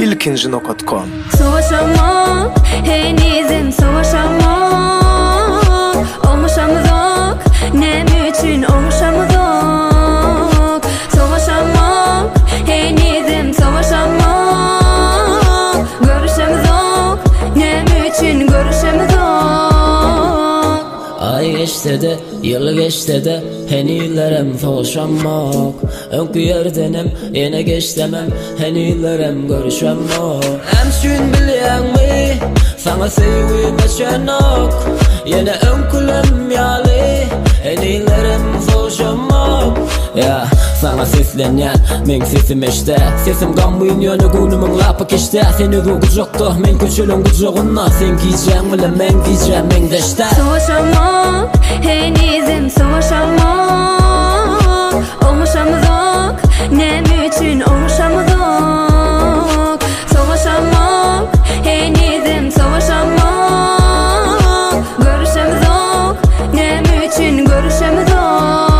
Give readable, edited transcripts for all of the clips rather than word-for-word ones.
ilkinji.com. Savaşamak, henizim savaşamak. Olmuşamızok, nem üçün olmuşamızok. Savaşamak, henizim savaşamak. Görüşemizok, nem üçün görüşemizok. Ay geçti de, yıl geçti de, henilerem soğuşamak. Önkü yerdenem, yine geç demem, henilerem görüşemak. Emşün bilyen mi, sana sevgime şenok. Yine önkülem yali, henilerem soğuşamak. Ya sana seslenyen, men sesim işte. Sesim gamıyın yönü günümün lapık işte. Seni ruğuz yoktu, men küçülün kucağına. Sen giyeceğim bile men giyeceğim men deşte. Savaşamak, henizim savaşamak. Olmuşamızok, nem üçün olmuşamızok. Savaşamak, henizim savaşamak. Görüşemizok, nem üçün görüşemizok.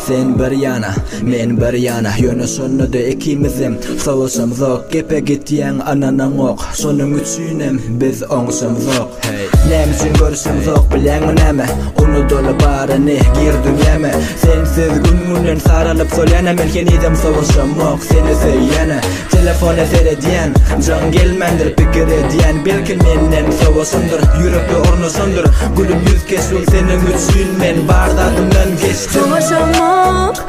Sen bir yana, men bir yana. Yönü sonunda ikimizim savaşamızok. Gepe gityen ananan ok. Sonun üçünem biz oňuşamızok. Nem üçün görüşemizok bilen mi neme? Onu dolu barını girdim yeme. Sensiz gün saralıp solyana. Men henidem savaşamak seni söyleyene. Telefona seyrediyen can gelmendir pikir ediyen. Belki menden savaşımdır, yürekli ornaşımdır. Gülüm yüz kesul senin üçün men bardadımdan geçtim. Savaşamak,